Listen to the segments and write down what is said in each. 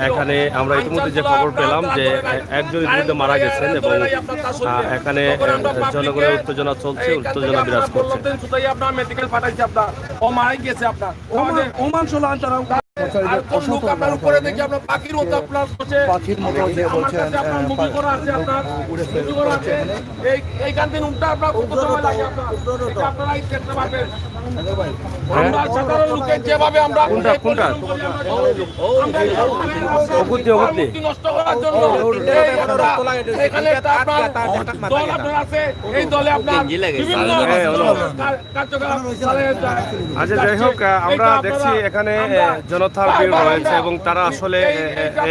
এখানে আমরা ইতিমধ্যে যে খবর পেলাম যে একজন ইতিমধ্যে মারা গেছেন এবং এখানে জনগণের উত্তেজনা চলছে, উত্তেজনা বিরাজ করছে। আপনার মেডিকেল পাঠাইছে, আপনার ও মারা গেছে, আপনার ওমান সোলান তারা আপনার উপরে দেখি আপনার পাখির মতো আপনার পাখির মতো যে বলছেন মুভি করা আছে, আপনার এই গান দিন উল্টা আপনার কত সময় লাগে আপনারা এই দেখতে পাবেন। আমরা সাধারণ লোকে যেভাবে আমরা কোনটা নষ্ট করার জন্য এখানে দল আপনার আছে, এই দলে আপনার বিভিন্ন কার্যকলাপ। আচ্ছা, যাই হোক, আমরা দেখছি এখানে জনতার ভিড় রয়েছে এবং তারা আসলে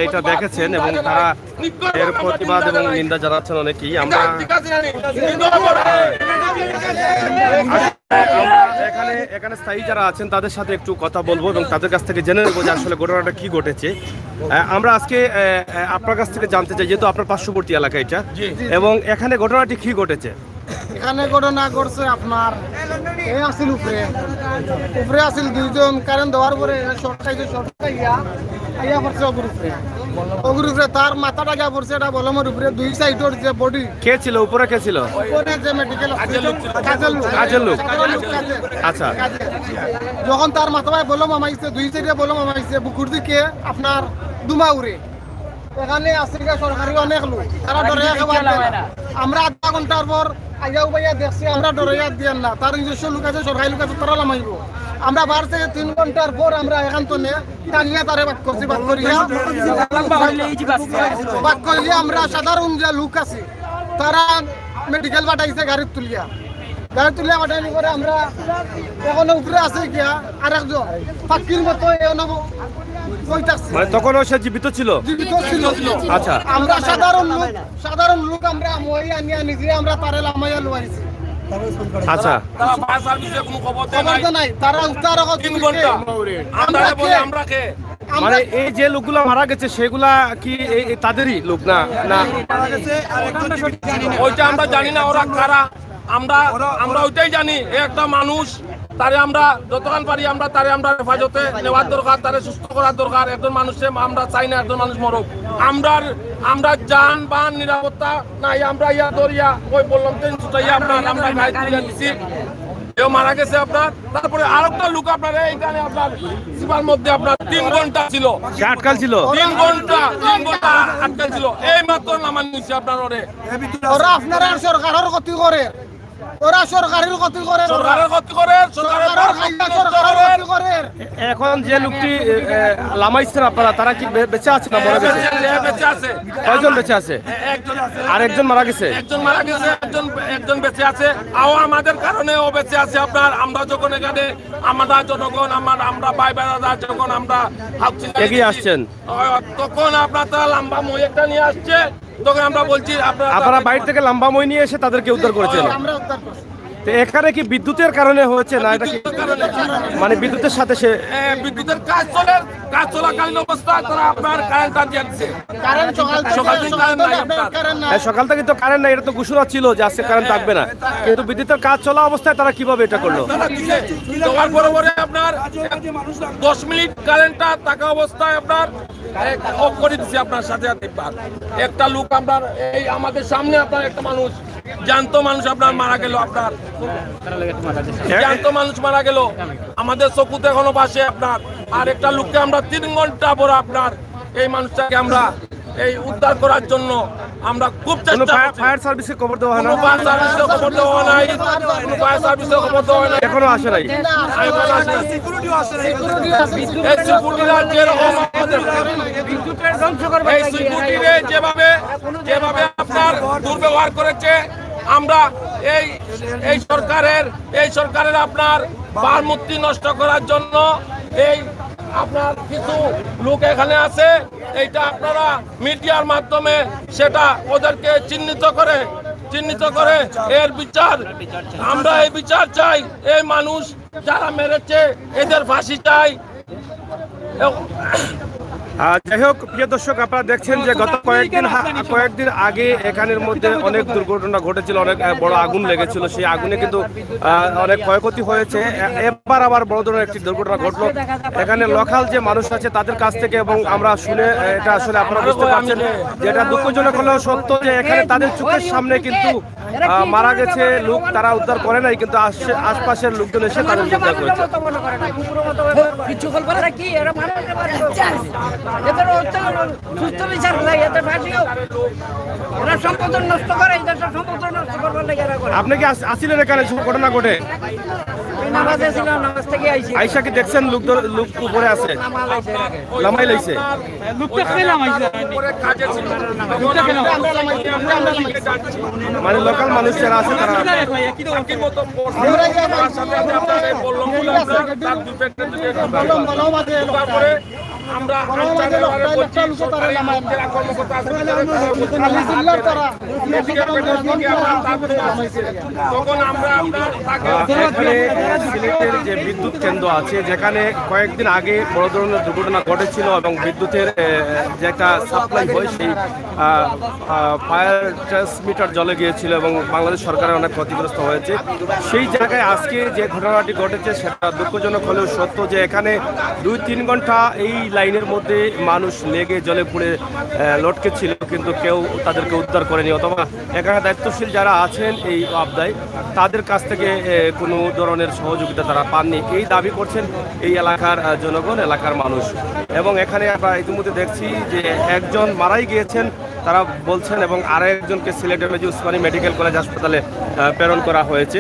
এইটা দেখেছেন এবং তারা এর প্রতিবাদ এবং নিন্দা জানাচ্ছেন অনেকেই। আমরা এখানে স্থায়ী যারা আছেন তাদের সাথে একটু কথা বলবো এবং তাদের কাছ থেকে জেনে নেবো যে আসলে ঘটনাটা কি ঘটেছে। আমরা আজকে আপনার কাছ থেকে জানতে চাই, যেহেতু আপনার পার্শ্ববর্তী এলাকা এটা, এবং এখানে ঘটনাটি কি ঘটেছে। এখানে ঘটনা ঘটছে আপনার এই আসিল উপরে আসিল দুইজন, কারেন্ট দেওয়ার পরে আইয়া পড়ছে অগুর উপরে তার মাথাটা যা পড়ছে এটা বলমের উপরে দুই সাইডের যে বডি। কে ছিল উপরে? কে ছিল? উপরে যে মেডিকেল কাজের লোক। আচ্ছা, যখন তার মাথায় বলম আমাইছে, দুই সাইডে বলম আমাইছে, বুকুর দিকে আপনার দুমা উড়ে। এখানে আসিল সরকারি অনেক লোক, তারা ডরে আমরা আধা ঘন্টার পর আইয়াও ভাইয়া দেখছি, আমরা ডরে দিয়ান না, তার নিজস্ব লোক আছে, সরকারি লোক আছে, তারা লামাইব। আমরা বার থেকে 3 ঘন্টার পর আমরা এখান তো টানিয়া তারে বাক করিয়া আমরা সাধারণ যে লোক আছে তারা মেডিকেল পাঠাইছে, গাড়ি তুলিয়া পাঠাইনি করে আমরা এখন উপরে আছে গিয়া আর একজন পাখির মতো তখনও সে জীবিত ছিল। আচ্ছা, আমরা সাধারণ লোক আমরা মই আনিয়া নিজে আমরা তারে লামাইয়া লুয়াইছি। আচ্ছা, মানে এই যে লোকগুলা মারা গেছে সেগুলা কি তাদেরই লোক না? ওইটা আমরা জানি না ওরা কারা, আমরা ওইটাই জানি একটা মানুষ, তারে আমরা যতক্ষণ পারি আমরা তারে আমরা হেফাজতে নেওয়ার দরকার, তারে সুস্থ করার দরকার। একজন মানুষে আমরা চাই না একজন মানুষ মরক। আমরা যান বান নিরাপত্তা নাই, আমরা ইয়া দরিয়া ওই বললাম আমরা গাড়ি তুলে দিচ্ছি, কেউ মারা গেছে আপনার। তারপরে আরেকটা লোক আপনার এইখানে আপনার সিপার মধ্যে আপনার 3 ঘন্টা ছিল, আটকাল ছিল, 3 ঘন্টা আটকাল ছিল। এই মাত্র নামান নিচ্ছে আপনার ওরা আপনারা সরকারের ক্ষতি করে, ওরা সরকারের ক্ষতি করে, এখন যে লোকটি লামাইছেন আপনারা, তারা কি বেঁচে আছে না মরে গেছে? কয়জন বেঁচে আছে? আর একজন মারা গেছে। একজন বেঁচে আছে, আমাদের কারণে ও বেঁচে আছে আপনার। আমরা যখন এখানে আমরা জনগণ আমরা ভাই বেড়াদার যখন আমরা এগিয়ে আসছেন, তখন আপনার তারা লম্বা মই একটা নিয়ে আসছে, তখন আমরা বলছি আপনারা বাইরে থেকে লম্বা মই নিয়ে এসে তাদেরকে উদ্ধার করেছেন। এখানে কি বিদ্যুতের কারণে হয়েছে না এটা কি মানে বিদ্যুতের সাথে সে বিদ্যুতের কাজ চলাকালীন অবস্থায় তারা আপনার কারেন্টটা দিয়েছে। সকাল থেকে তো কারেন্ট নাই, এটা তো ঘোষণা ছিল যে আজকে কারেন্ট থাকবে না, কিন্তু বিদ্যুতের কাজ চলা অবস্থায় তারা কিভাবে এটা করলো? আপনার 10 মিনিট কারেন্টটা থাকা অবস্থায় আপনার অফ করে দিচ্ছে আপনার সাথে একটা লোক আপনার এই আমাদের সামনে আপনার একটা মানুষ জ্যান্ত মানুষ আপনার মারা গেল, আপনার জ্যান্ত মানুষ মারা গেল আমাদের চকুতে এখনো বাসে আপনার। আর একটা লোককে আমরা 3 ঘন্টা পর আপনার এই মানুষটাকে আমরা এই উদ্ধার করার জন্য আমরা খুব চেষ্টা করছি। ফায়ার সার্ভিসে খবর দেওয়া হয় না? ফায়ার সার্ভিসে খবর দেওয়া নাই, ফায়ার সার্ভিসে খবর দেওয়া হয় না, এখনো আসে নাই। যেভাবে আপনার দুর্ব্যবহার করেছে, আমরা এই সরকারের আপনার ভারমূর্তি নষ্ট করার জন্য এই আপনার কিছু লোক এখানে আছে, এইটা আপনারা মিডিয়ার মাধ্যমে সেটা ওদেরকে চিহ্নিত করে এর বিচার, আমরা এই বিচার চাই। এই মানুষ যারা মেরেছে এদের ফাঁসি চাই। যাই হোক প্রিয় দর্শক, আপনারা দেখছেন যে গত কয়েকদিন আগে এখানের মধ্যে অনেক দুর্ঘটনা ঘটেছিল, অনেক বড় আগুন লেগেছিল। সেই আগুনে কিন্তু অনেক ক্ষয়ক্ষতি হয়েছে। এবার আবার বড় ধরনের একটি দুর্ঘটনা ঘটলো। এখানে লোকাল যে মানুষ আছে তাদের কাছ থেকে, এবং আমরা শুনে এটা আসলে আপনারা বুঝতে পারছেন যে এটা দুঃখজনক হলেও সত্য যে এখানে তাদের চোখের সামনে কিন্তু মারা গেছে লোক, তারা উদ্ধার করে নাই, কিন্তু আশপাশের লোকজন এসে তাদের উদ্ধার করেছে। আপনি কি আসছিলেন এখানে ঘটনা ঘটে? আইসা কি দেখছেন লোক উপরে আছে, নামাই লাইছে? মানে লোকাল মানুষ যারা আছে তারা সিলেটের যে বিদ্যুৎ কেন্দ্র আছে, যেখানে কয়েকদিন আগে বড় ধরনের দুর্ঘটনা ঘটেছিল এবং বিদ্যুতের যে একটা সাপ্লাই হয় সেই ফায়ার ট্রান্সমিটার জ্বলে গিয়েছিল এবং বাংলাদেশ সরকারের অনেক ক্ষতিগ্রস্ত হয়েছে। সেই জায়গায় আজকে যে ঘটনাটি ঘটেছে সেটা দুঃখজনক হলেও সত্য যে এখানে 2-3 ঘন্টা এই লাইনের মধ্যে মানুষ লেগে জলে পুড়ে লটকে ছিল, কিন্তু কেউ তাদেরকে উদ্ধার করেনি, অথবা এখানে দায়িত্বশীল যারা আছেন এই আবদায় তাদের কাছ থেকে কোনো ধরনের সহযোগিতা তারা পাননি, এই দাবি করছেন এই এলাকার জনগণ, এলাকার মানুষ। এবং এখানে আমরা ইতিমধ্যে দেখছি যে একজন মারাই গিয়েছেন তারা বলছেন, এবং আরেকজনকে Sylhet MAG Usmani medical college হাসপাতালে প্রেরণ করা হয়েছে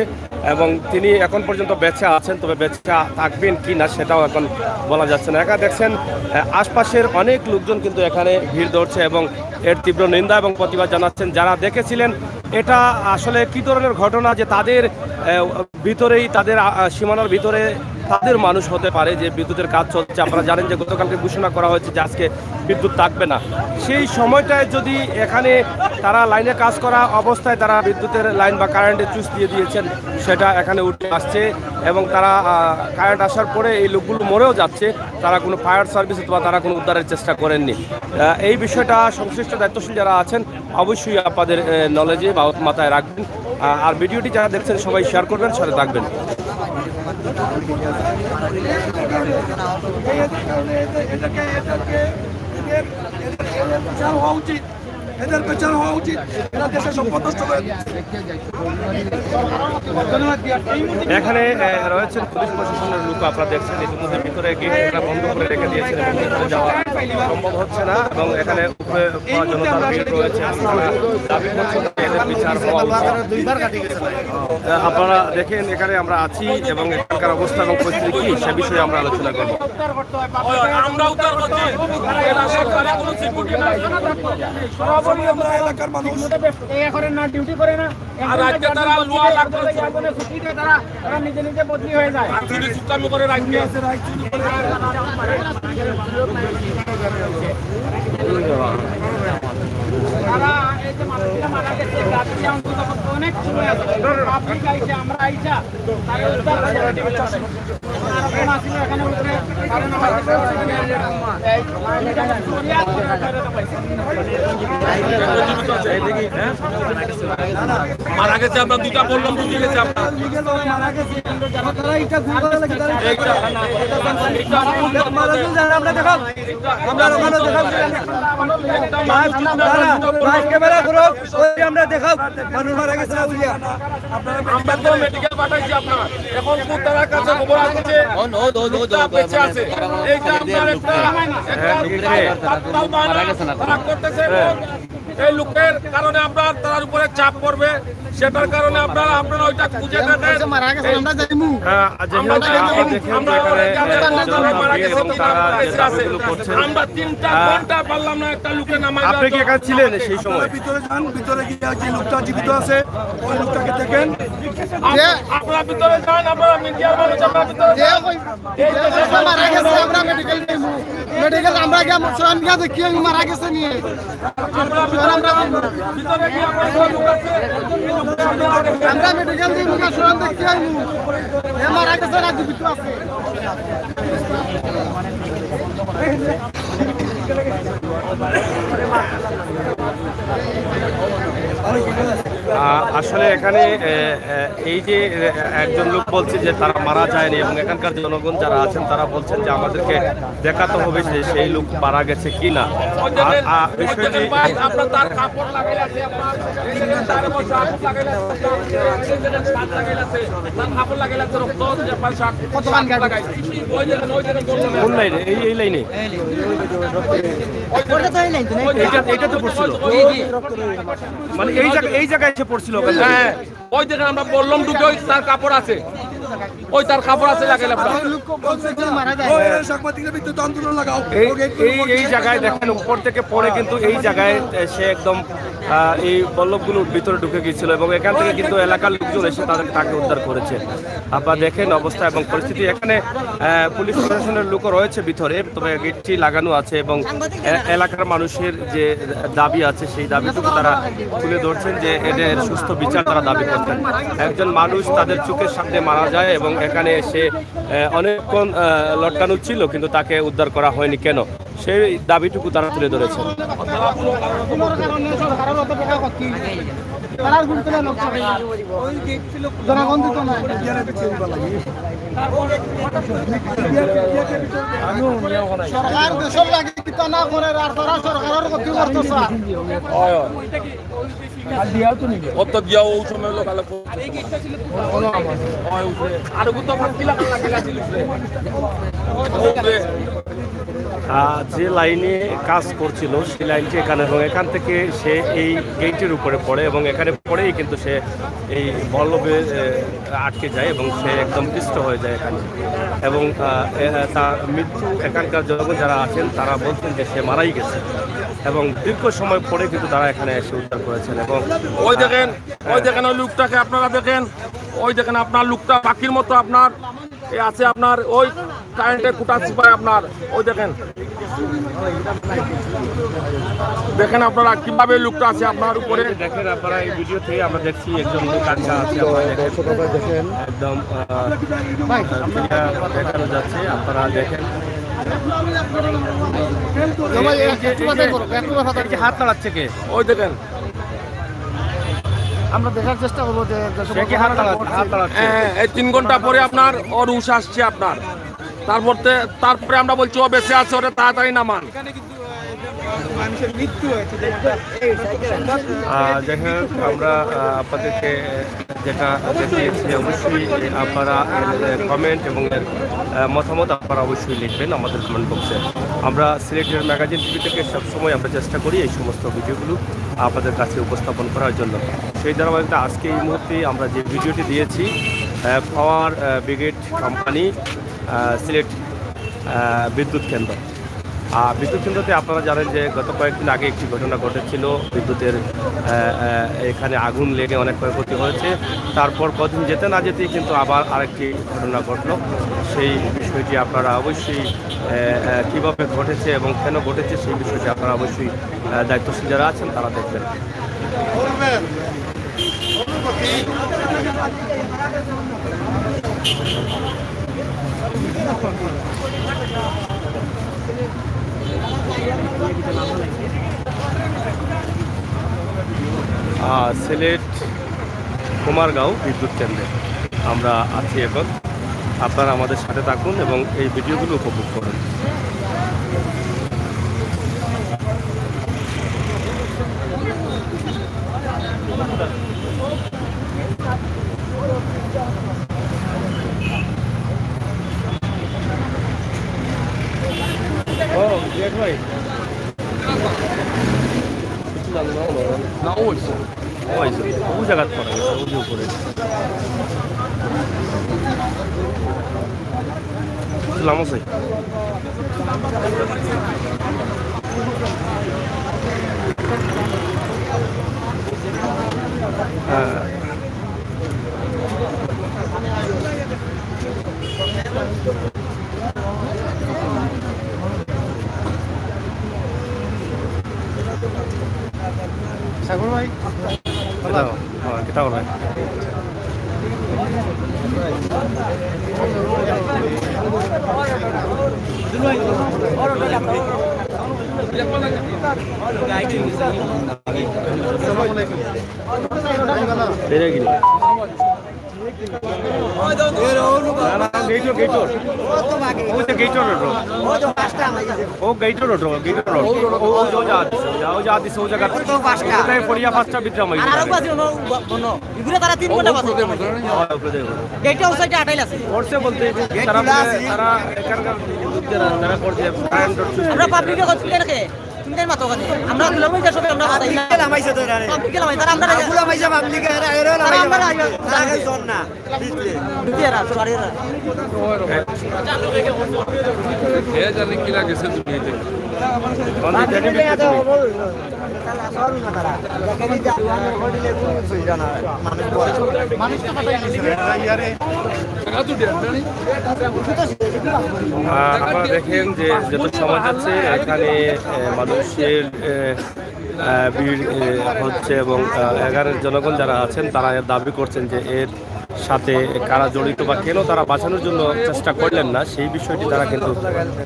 এবং তিনি এখন পর্যন্ত বেঁচে আছেন, তবে বেঁচে থাকবেন কি না সেটাও এখন বলা যাচ্ছে না। এখানে দেখছেন আশপাশের অনেক লোকজন কিন্তু এখানে ভিড় ধরছে এবং এর তীব্র নিন্দা এবং প্রতিবাদ জানাচ্ছেন। যারা দেখেছিলেন এটা আসলে কী ধরনের ঘটনা যে তাদের ভিতরেই, তাদের সীমানার ভিতরে তাদের মানুষ হতে পারে যে বিদ্যুতের কাজ চলছে। আপনারা জানেন যে গতকালকে ঘোষণা করা হয়েছে যে আজকে বিদ্যুৎ থাকবে না। সেই সময়টায় যদি এখানে তারা লাইনে কাজ করা অবস্থায় তারা বিদ্যুতের লাইন বা কারেন্টের চুষ দিয়ে দিয়েছেন, সেটা এখানে উঠে আসছে এবং তারা কারেন্ট আসার পরে এই লোকগুলো মরেও যাচ্ছে, তারা কোনো ফায়ার সার্ভিস অথবা তারা কোনো উদ্ধারের চেষ্টা করেননি। এই বিষয়টা সংশ্লিষ্ট দায়িত্বশীল যারা আছেন অবশ্যই আপনাদের নলেজে বা মাথায় রাখবেন। আর ভিডিওটি যারা দেখছেন সবাই শেয়ার করবেন, সাথে থাকবেন। এদের বিচার হওয়া উচিত, এরা দেশের সম্পদ নষ্ট করে। এখানে রয়েছেন পুলিশ প্রশাসনের লোক, আপনারা দেখছেন ইতিমধ্যে ভিতরে গেটটা বন্ধ করে রেখে দিয়েছেন এবং ভিতরে যাওয়া সম্ভব হচ্ছে না এবং এখানে উপরে জনতার ভিড় রয়েছে। দাবি করছেন এদের বিচার হওয়া উচিত। আপনারা দেখেন এখানে আমরা আছি এবং এখানকার অবস্থা এবং পরিস্থিতি কি সে বিষয়ে আমরা আলোচনা করব। আমরা উদ্ধার করছি, এরা সরকারি কোনো সিকিউরিটি নাই। আমরা এলাকার মানুষ ডিউটি করে না, আর রাজ্যে তারা লোয়া লাগবে, তারা নিজে নিজে বদলি হয়ে যায়। আর চুরি চুক্তামি করে রাখবে। তারা এই যে মানুষরা মারা গেছে, রাত্রি অন্তত অনেক সময় আছে, পাবলিক আইছে, আমরা আইসা তারা উদ্ধার করে। আর কোন আসলে এখানে উঠে কারণ মারা গেছে, আমরা দুটা বললাম, বুঝে গেছে আপনার মারা গেছে, তারা এটা ঘুরে আমরা দেখাও, আমরা ওখানে দেখাও, ক্যামেরা করো, আমরা দেখাও মানুষ মারা গেছে। আমরা তো মেডিকেল পাঠাইছি আপনার, এখন তার কাছে খবর আসছে বেঁচে আছে। এইটা আপনার একটা তারা করতেছে এবং এই লোকের কারণে আপনার তার উপরে চাপ পড়বে, সেটার কারণে আপনারা ওইটা খুঁজে দেখেন। মারা গেছে, আমরা জানিমু। আমরা 3টা ঘন্টা পারলাম না একটা লোকে নামাই। আপনি কি এখানে ছিলেন সেই সময়? ভিতরে যান, ভিতরে গিয়ে যে লোকটা জীবিত আছে ওই লোকটাকে দেখেন। আপনারা ভিতরে যান, আপনারা মিডিয়ার মানুষ, আপনারা ভিতরে যান। মারা গেছে, আমরা মেডিকেল নিমু। মেডিকেল আমরা গিয়ে মুসলমান গিয়ে দেখি মারা গেছে নিয়ে ভিতরে গিয়ে আপনার লোক আছে, আমরা মেডিকেল নিমু, মুসলমান দেখি আইমু। মারা গেছে না জীবিত আছে। আসলে এখানে এই যে একজন লোক বলছে যে তারা মারা যায়নি এবং এখানকার জনগণ যারা আছেন তারা বলছেন যে আমাদেরকে দেখাতে হবে যে সেই লোক মারা গেছে কিনা। বিষয়টি আপনার তার কাপড় লাগাই আছে, আপনার তার মধ্যে কাপড় লাগাই আছে, শার্ট লাগাই আছে, তার কাপড় লাগাই আছে, রক্ত যে পাঁচ শার্ট কত লাগাই ওই দেখেন কোন লাইনে? এই লাইনে এইটা তো পড়ছিল, মানে এই জায়গায় এসে পড়ছিল। হ্যাঁ ওই দেখেন আমরা বললাম ঢুকে ওই তার কাপড় আছে, ওই তার কাপড় আছে লাগাইলে সাংবাদিকের বিরুদ্ধে আন্দোলন লাগাও। এই জায়গায় দেখেন উপর থেকে পড়ে কিন্তু এই জায়গায় সে একদম এই বল্লভগুলোর ভিতরে ঢুকে গিয়েছিল এবং এখান থেকে কিন্তু এলাকার লোকজন এসে তাকে উদ্ধার করেছে। আপনারা দেখেন অবস্থা এবং পরিস্থিতি। এখানে পুলিশ প্রশাসনের লোকও রয়েছে ভিতরে, তবে গেটটি লাগানো আছে এবং এলাকার মানুষের যে দাবি আছে সেই দাবিটুকু তারা তুলে ধরছেন যে এদের সুস্থ বিচার তারা দাবি করছেন। একজন মানুষ তাদের চোখের সামনে মারা যায় এবং এখানে এসে অনেকক্ষণ লটকানো ছিল কিন্তু তাকে উদ্ধার করা হয়নি কেন, সেই দাবিটুকু তারা তুলে ধরেছেন। সরকার দেশের লাগে কিতা না করে আর তারা সরকারের ক্ষতি করতেছে। কত দিয়াও ওই সময় লোক আলো আর তো ফাঁকি লাগাইছিল যে লাইনে কাজ করছিল সেই লাইনটি এখানে এবং এখান থেকে সে এই গেটের উপরে পড়ে এবং এখানে পড়েই কিন্তু সে এই বল্লভে আটকে যায় এবং সে একদম পিষ্ট হয়ে যায় এখানে এবং তার মৃত্যু এখানকার জনগণ যারা আছেন তারা বলছেন যে সে মারাই গেছে এবং দীর্ঘ সময় পরে কিন্তু তারা এখানে এসে উদ্ধার করেছেন। এবং ওই দেখেন ওই লোকটাকে আপনারা দেখেন, ওই দেখেন আপনার লোকটা পাখির মতো আপনার আছে, আপনার ওই কারেন্টের কুটা চিপায় আপনার ওই দেখেন দেখেন আপনারা কিভাবে লোকটা আছে আপনার উপরে। দেখেন আপনারা এই ভিডিও থেকে আমরা দেখছি একজন লোক আটকা আছে, দেখেন একদম দেখানো যাচ্ছে, আপনারা দেখেন হাত নাড়াচ্ছে কে, ওই দেখেন আমরা দেখার চেষ্টা করবো যে সে কি হাত নাড়াচ্ছে। হ্যাঁ এই 3 ঘন্টা পরে আপনার ওর হুশ আসছে আপনার, তারপরে আমরা বলছি ও বেঁচে আছে, ওরে তাড়াতাড়ি নামান। দেখেন আমরা আপনাদেরকে যেটা দেখিয়েছি অবশ্যই আপনারা কমেন্ট এবং এর মতামত আপনারা অবশ্যই লিখবেন আমাদের কমেন্ট বক্সে। আমরা সিলেটের ম্যাগাজিন টিভি থেকে সবসময় আমরা চেষ্টা করি এই সমস্ত ভিডিওগুলো আপনাদের কাছে উপস্থাপন করার জন্য। সেই ধারাবাহিকতা আজকে এই মুহূর্তে আমরা যে ভিডিওটি দিয়েছি পাওয়ার ব্রিগেড কোম্পানি সিলেট বিদ্যুৎ কেন্দ্র। বিদ্যুৎ কেন্দ্রতে আপনারা জানেন যে গত কয়েকদিন আগে একটি ঘটনা ঘটেছিল, বিদ্যুতের এখানে আগুন লেগে অনেক ক্ষয়ক্ষতি হয়েছে। তারপর কদিন যেতে না যেতেই কিন্তু আবার আরেকটি ঘটনা ঘটলো। সেই বিষয়টি আপনারা অবশ্যই কীভাবে ঘটেছে এবং কেন ঘটেছে সেই বিষয়টি আপনারা অবশ্যই দায়িত্বশীল যারা আছেন তারা দেখবেন। সিলেট কুমারগাঁও বিদ্যুৎ কেন্দ্রে আমরা আছি এখন। আপনারা আমাদের সাথে থাকুন এবং এই ভিডিওগুলো উপভোগ করুন। ও জিয়াদ ভাই কিছু জানো না? ও জায়গা পড়া গেছে ওই উপরে লামো চাই। সাগর ভাই kita orang. আমরা কিলোমিটার সবাই আমরা লামাইছে তো রে পাবলিক লামাইছে তারা আমরা লামাইছে পাবলিক এরা লামাইছে তারা জন না দিতেরা সরিরা এ জানি কি লাগেছে তুমি এতে আপনারা দেখেন যে যত সময় যাচ্ছে এখানে মানুষের ভিড় হচ্ছে এবং এখানের জনগণ যারা আছেন তারা দাবি করছেন যে এর সাথে কারা জড়িত বা কেন তারা বাঁচানোর জন্য চেষ্টা করলেন না সেই বিষয়টি তারা কিন্তু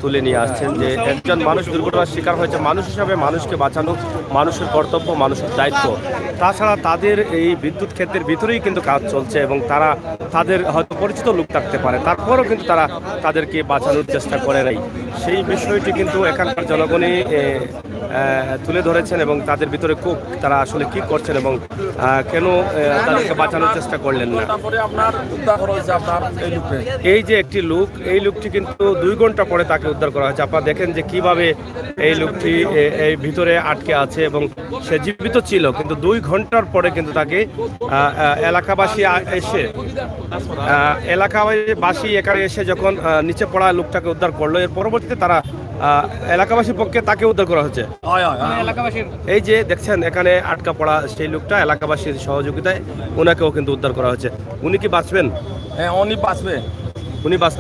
তুলে নিয়ে আসছেন যে একজন মানুষ দুর্ঘটনার শিকার হয়েছে, মানুষ হিসাবে মানুষকে বাঁচানো মানুষের কর্তব্য, মানুষের দায়িত্ব। তাছাড়া তাদের এই বিদ্যুৎ ক্ষেত্রের ভিতরেই কিন্তু কাজ চলছে এবং তারা তাদের হয়তো পরিচিত লোক থাকতে পারে, তারপরেও কিন্তু তারা তাদেরকে বাঁচানোর চেষ্টা করে নাই। সেই বিষয়টি কিন্তু এখানকার জনগণই তুলে ধরেছেন এবং তাদের ভিতরে খুব তারা আসলে কি করছেন এবং কেন তাদেরকে বাঁচানোর চেষ্টা করলেন না। এই যে একটি লোক, এই লোকটি কিন্তু 2 ঘন্টা পরে তাকে উদ্ধার করা হয়েছে। আপনারা দেখেন যে কিভাবে এই লোকটি এই ভিতরে আটকে আছে এবং সে জীবিত ছিল, কিন্তু 2 ঘন্টার পরে কিন্তু তাকে এলাকাবাসী এখানে এসে যখন নিচে পড়া লোকটাকে উদ্ধার করলো, এর পরবর্তীতে তারা এলাকাবাসীর পক্ষে তাকে উদ্ধার করা হচ্ছে। এই যে দেখছেন এখানে আটকা পড়া সেই লোকটা এলাকাবাসীর সহযোগিতায় ওনাকেও কিন্তু উদ্ধার করা হচ্ছে। উনি কি বাঁচবেন? হ্যাঁ, উনি বাঁচবে,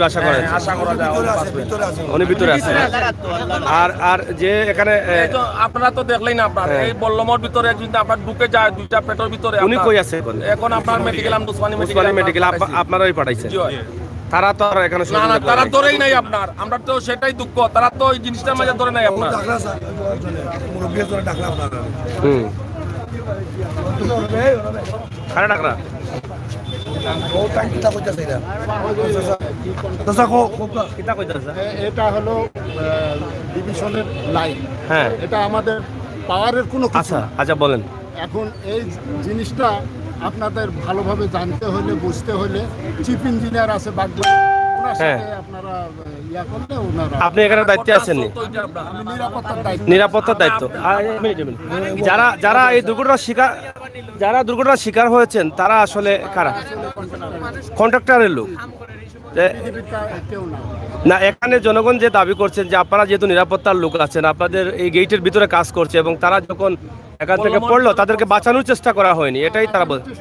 আশা করেন? আশা করা যায় উনি বাঁচবে। উনি ভিতরে আছেন। আর যে এখানে আপনারা তো দেখলেন না, আপনার এই বল্লমর ভিতরে যদি আপনার ঢুকে যায় 2টা পেটের ভিতরে, উনি কই আছে এখন আপনার মেডিকেল উসমানী মেডিকেল আপনারাই পাঠাইছেন? তারা তো আর এখানে না না, তারা ধরেই নাই আপনার, আমরা তো সেটাই দুঃখ, তারা তো ওই জিনিসটার মাঝে ধরে নাই আপনার। খারা ডাকরা এটা হলো ডিভিশনের লাইন। হ্যাঁ, এটা আমাদের পাওয়ারের কোনো কিছু না। আচ্ছা বলেন। এখন এই জিনিসটা আপনাদের ভালোভাবে জানতে হলে, বুঝতে হলে চিফ ইঞ্জিনিয়ার আছে বাগদা, ওনার সাথে আপনারা ইয়া করলে ওনারা। আপনি এখানে দায়িত্বে আছেন? আমি নিরাপত্তার দায়িত্ব। নিরাপত্তার দায়িত্ব। যারা এই দুর্ঘটনার শিকার হয়েছেন তারা আসলে কারা? কন্ট্রাক্টরের লোক কেউ না। না, এখানে জনগণ যে দাবি করছেন যে আপনারা যেহেতু নিরাপত্তার লোক আছেন, আপনাদের এই গেটের ভিতরে কাজ করছে এবং তারা যখন এখান থেকে পড়লো তাদেরকে বাঁচানোর চেষ্টা করা হয়নি, এটাই তারা বলছে।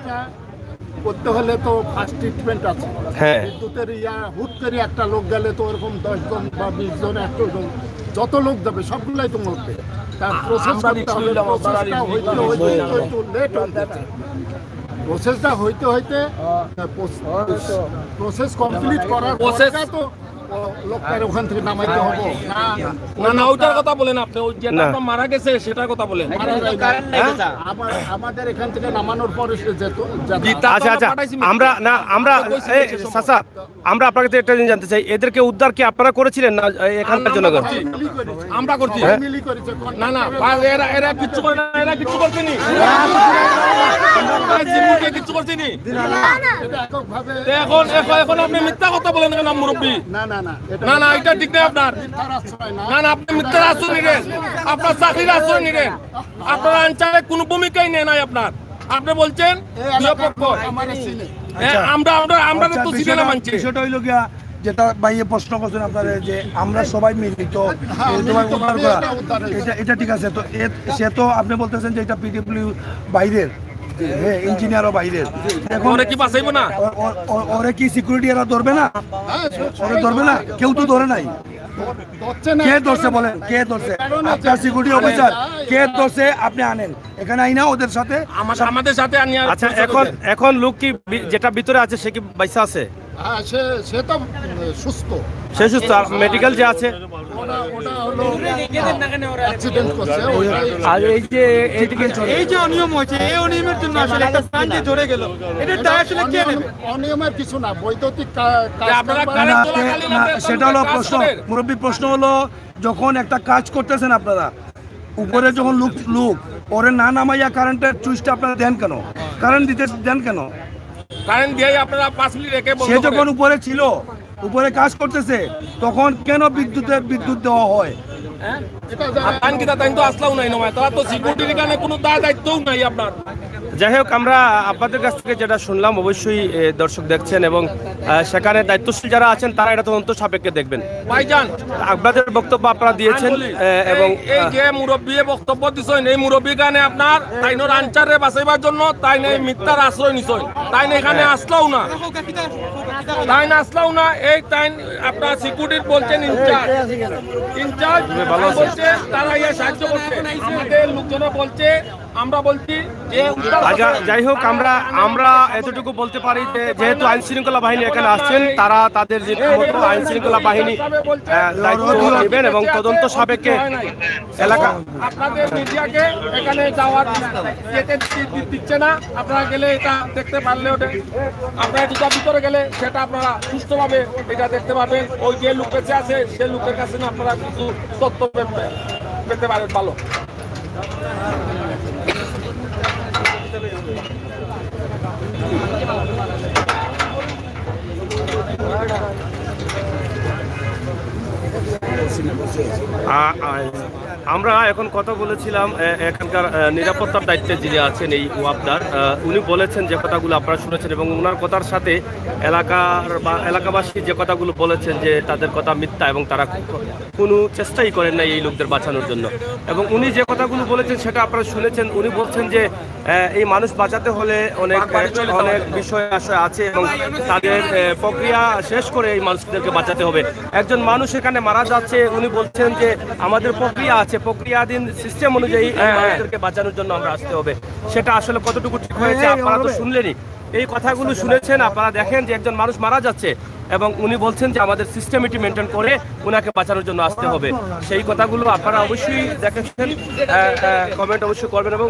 করতে হলে তো ফার্স্ট ট্রিটমেন্ট আছে। হ্যাঁ, বিদ্যুতের হুট করে একটা লোক গেলে তো ওরকম 10 জন বা 20 জন, 100 জন, যত লোক যাবে সবগুলাই তো মরবে। তার প্রসেসটা হইতে প্রসেস কমপ্লিট করার পরে তো লোকটার ওখান থেকে নামাইতে হবে। না না, ওইটার কথা বলেন আপনি, ওই যেটা আপনার মারা গেছে সেটার কথা বলেন। আমাদের এখান থেকে নামানোর পরে আচ্ছা আমরা আপনার কাছে একটা জিনিস জানতে চাই, এদেরকে উদ্ধার কি আপনারা করেছিলেন না এখানকার জনগণ? আমরা করছি। না না, এরা কিচ্ছু করে না, এরা কিচ্ছু করছেনি, কিচ্ছু করছেনি। এখন আপনি মিথ্যা কথা বলেন কেন মুরব্বী? না না, এটা ঠিক নেই আপনার। না না, আপনি মিথ্যার আশ্রয় নিলেন, আপনার চাকরির আশ্রয় নিলেন, আপনার অঞ্চলে কোনো ভূমিকাই নেই নাই আপনার। আপনি বলছেন আমরা তো চিনি না মানছি। বিষয়টা হইল গিয়া যেটা ভাইয়ে প্রশ্ন করছেন আপনারা যে আমরা সবাই মিলিত উদ্ধার করা, এটা ঠিক আছে। তো সে তো আপনি বলতেছেন যে এটা পিডব্লিউ বাইরের ইঞ্জিনিয়ারও বাইরের, ওরে কি বাঁচাইবো না? ওরে কি সিকিউরিটি এরা ধরবে না? ওরে ধরবে না? কেউ তো ধরে নাই। কে ধরছে বলেন? কে ধরছে? আপনার সিকিউরিটি অফিসার কে ধরছে? আপনি আনেন এখানে আইনা ওদের সাথে, আমাদের সাথে আনিয়া। আচ্ছা, এখন লোক কি যেটা ভিতরে আছে সে কি বাইসা আছে? সে তো সুস্থ। সে সুস্থ? মেডিকেল যে আছে ওটা হলো অ্যাক্সিডেন্ট করছে ওইটাই। আর এই যে এইদিকে এই যে অনিয়ম হয়েছে এই অনিয়মের জন্য আসলে একটা স্থান দিয়ে ধরে গেল এটা দায় আসলে কে নেবে? অনিয়মের কিছু না, বৈদ্যুতিক আপনারা কাজ কারেন্ট না, চলাকালীন না, আপনারা সেটা হলো কাজ প্রশ্ন, করেন। মুরব্বী প্রশ্ন হলো যখন একটা কাজ করতেছেন আপনারা উপরে যখন লোক ওরে না নামাইয়া কারেন্টের সুইচটা আপনারা দেন কেন, কারেন্ট দিতে দেন কেন? কারেন্ট দিয়ে আপনারা 5 মিনিট রেখে বন্ধ সে করেন। যখন উপরে ছিল, উপরে কাজ করতেছে, তখন কেন বিদ্যুৎ দেওয়া হয়? আইন কিতা তাই তো আসলাও নাই নয়, তারা তো সিকিউরিটির কারণে কোনো দায়িত্বও নাই আপনার। যাই হোক, আমরা আপনাদের কাছ থেকে যেটা শুনলাম অবশ্যই দর্শক দেখছেন এবং সেখানে দায়িত্বশীল যারা আছেন তারা এটা তদন্ত সাপেক্ষে দেখবেন। ভাইজান আপনাদের বক্তব্য আপনারা দিয়েছেন এবং এই যে মুরব্বী বক্তব্য দিছেন এই মুরব্বীর কারণে আপনার তাইনোর আনচারে বাঁচাইবার জন্য তাই নাই মিথ্যার আশ্রয় নিছেন, তাই না এখানে আসলাও না, তাই না আসলাও না। এই তাই আপনার সিকিউরিটি বলছেন ইনচার্জ বলছে তারা ইয়ে সাহায্য করছে, আমাদের লোকজনে বলছে, আমরা বলছি যে আচ্ছা, যাই হোক, আমরা এতটুকু বলতে পারি যে যেহেতু আইন শৃঙ্খলা বাহিনী এখানে আসছেন, তারা তাদের যে মতো আইন শৃঙ্খলা বাহিনী দায়িত্ব নেবেন এবং তদন্ত সাপেক্ষে এলাকা আপনাদের মিডিয়াকে এখানে যাওয়ার যেতে দিচ্ছে না। আপনারা গেলে এটা দেখতে পারলে ওটা আপনারা দুটা ভিতরে গেলে সেটা আপনারা সুস্থভাবে এটা দেখতে পাবেন। ওই যে লোক বেঁচে আছে সে লোকের কাছে না আপনারা কিছু তথ্য পেতে পারেন ভালো। আমরা এখন কথা বলেছিলাম এখানকার নিরাপত্তার দায়িত্বে যিনি আছেন এই ওয়াবদার, উনি বলেছেন যে কথাগুলো আপনারা শুনেছেন এবং ওনার কথার সাথে এলাকাবাসী যে কথাগুলো বলেছেন যে তাদের কথা মিথ্যা এবং তারা কোনো চেষ্টাই করেন না এই লোকদের বাঁচানোর জন্য। এবং উনি যে কথাগুলো বলেছেন সেটা আপনারা শুনেছেন। উনি বলছেন যে এই মানুষ বাঁচাতে হলে অনেক বিষয় আশা আছে এবং তাদের প্রক্রিয়া শেষ করে এই মানুষদেরকে বাঁচাতে হবে। একজন মানুষ এখানে মারা যাচ্ছে, উনি বলছেন যে আমাদের প্রক্রিয়া আছে, প্রক্রিয়াধীন সিস্টেম অনুযায়ী এই মানুষদেরকে বাঁচানোর জন্য আমরা আসতে হবে। সেটা আসলে কতটুকু ঠিক হয়েছে আপনারা তো শুনলেনই, এই কথাগুলো শুনেছেন। আপনারা দেখেন যে একজন মানুষ মারা যাচ্ছে এবং উনি বলছেন যে আমাদের সিস্টেমিটি মেনটেন করে ওনাকে বাঁচানোর জন্য আসতে হবে। সেই কথাগুলো আপনারা অবশ্যই দেখেছেন, কমেন্ট অবশ্যই করবেন এবং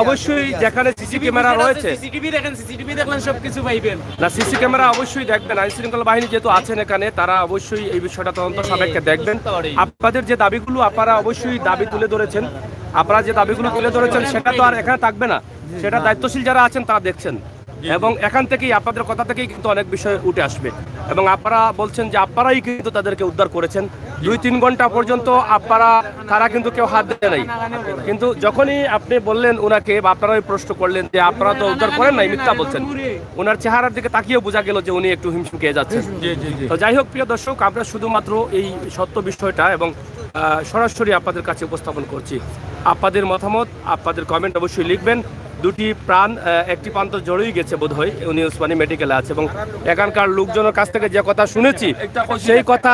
অবশ্যই যেখানে সিসি ক্যামেরা রয়েছে সিসিটিভি দেখেন, সিসিটিভি দেখলেন সবকিছু পাইবেন না, সিসি ক্যামেরা অবশ্যই দেখবেন। আইন শৃঙ্খলা বাহিনী যেহেতু আছেন এখানে, তারা অবশ্যই এই বিষয়টা তদন্ত সাপেক্ষে দেখবেন। আপনাদের যে দাবিগুলো আপনারা অবশ্যই দাবি তুলে ধরেছেন, আপনারা যে দাবিগুলো তুলে ধরেছেন সেটা তো আর এখানে থাকবে না, সেটা দায়িত্বশীল যারা আছেন তারা দেখছেন এবং এখান থেকেই আপনাদের কথা থেকেই কিন্তু অনেক বিষয় উঠে আসবে এবং আপনারা বলছেন যে আপনারাই কিন্তু তাদেরকে উদ্ধার করেছেন। 2-3 ঘন্টা পর্যন্ত তারা কিন্তু কেউ হাত দেয় নাই, কিন্তু যখনই আপনি বললেন ওনাকে বা আপনারা প্রশ্ন করলেন যে আপনারা তো উদ্ধার করেন নাই, মিথ্যা বলছেন, ওনার চেহারার দিকে তাকিয়েও বোঝা গেল যে উনি একটু হিমশিম খেয়ে যাচ্ছেন। তো যাই হোক প্রিয় দর্শক, আমরা শুধুমাত্র এই সত্য বিষয়টা এবং সরাসরি আপনাদের কাছে উপস্থাপন করছি। আপনাদের মতামত, আপনাদের কমেন্ট অবশ্যই লিখবেন। দুটি প্রাণ, একটি প্রাণ তো জড়িয়ে গেছে বোধ হয়, উনি ওসমানী মেডিকেলে আছে এবং এখানকার লোকজনের কাছ থেকে যে কথা শুনেছি সেই কথা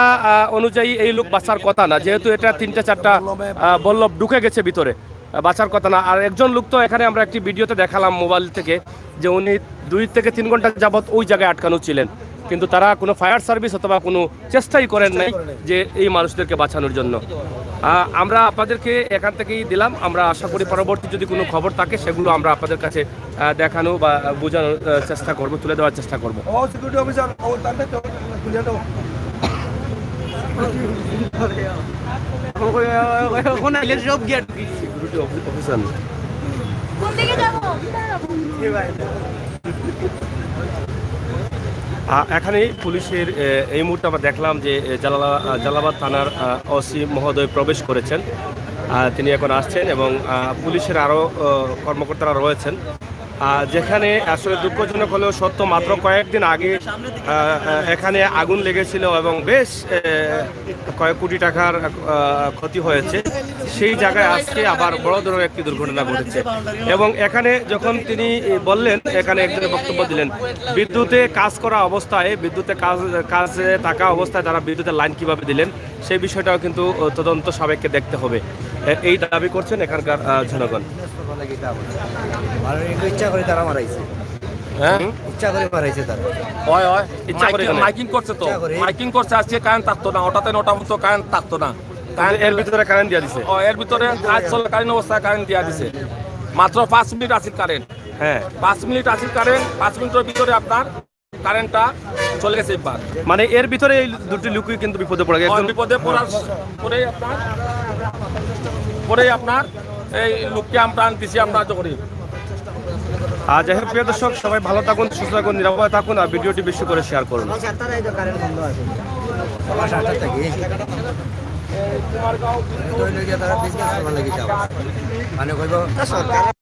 অনুযায়ী এই লোক বাঁচার কথা না, যেহেতু এটা 3-4টা বল্লভ ঢুকে গেছে ভিতরে, বাঁচার কথা না। আর একজন লোক তো এখানে আমরা একটি ভিডিওতে দেখালাম মোবাইল থেকে যে উনি 2 থেকে 3 ঘন্টা যাবৎ ওই জায়গায় আটকানো ছিলেন, কিন্তু তারা কোনো ফায়ার সার্ভিস অথবা কোনো চেষ্টাই করেন নাই যে এই মানুষদেরকে বাঁচানোর জন্য। আমরা আপনাদেরকে এখান থেকেই দিলাম। আমরা আশা করি পরবর্তী যদি কোনো খবর থাকে সেগুলো আমরা আপনাদের কাছে দেখানো বা বোঝানোর চেষ্টা করব, তুলে দেওয়ার চেষ্টা করব। ও সিকিউরিটি অফিসার ও তাতে তো তুলে দাও। এখন আইলে সব গিয়ে সিকিউরিটি অফিসার কোন দিকে যাবো? এখানে পুলিশের এই মুহূর্তে আমরা দেখলাম যে জালালাবাদ থানার ওসি মহোদয় প্রবেশ করেছেন, তিনি এখন আসছেন এবং পুলিশের আরও কর্মকর্তারা রয়েছেন। যেখানে আসলে দুঃখজনক হলেও সত্য, মাত্র কয়েকদিন আগে এখানে আগুন লেগেছিল এবং বেশ কয়েক কোটি টাকার ক্ষতি হয়েছে। সেই জায়গায় আজকে আবার বড় ধরনের একটি দুর্ঘটনা ঘটেছে এবং এখানে যখন তিনি বললেন, এখানে একজনের বক্তব্য দিলেন, বিদ্যুতে কাজ করা অবস্থায়, বিদ্যুতে কাজে থাকা অবস্থায় তারা বিদ্যুতের লাইন কিভাবে দিলেন সেই বিষয়টাও কিন্তু তদন্ত সাপেক্ষে দেখতে হবে, এই দাবি করছেন এখানকার জনগণ। ইচ্ছা করে তারা মারাইছে। হ্যাঁ ইচ্ছা করে মারাইছে তারা হয় হয় ইচ্ছা করে কেন? মাইকিং করছে তো ইচ্ছা করে। মাইকিং করছে আজকে কারেন্ট থাকতো না ওটাতে নটা মতো কারেন্ট থাকতো না এর ভিতরে কারেন্ট দিয়ে দিছে এর ভিতরে কাজ চলাকালীন অবস্থায় কারেন্ট দিয়া দিছে মাত্র 5 মিনিট আছে কারেন্ট হ্যাঁ 5 মিনিট আছে কারেন্ট 5 মিনিটের ভিতরে আপনার কারেন্টটা চলে গেছে একবার মানে এর ভিতরে এই দুটি লোকই কিন্তু বিপদে পড়ে গেছে বিপদে পড়ার পরেই আপনার এই লোককে আমরা দিছি আমরা করি আর যাই হোক প্রিয় দর্শক সবাই ভালো থাকুন সুস্থ থাকুন নিরাপদে থাকুন আর ভিডিওটি বেশি করে শেয়ার করুন সাতটার আগে কারেন্ট বন্ধ আছে সকাল 7টা থেকে তারা বিজনেস করবার লাগি যাও মানে কইব সরকার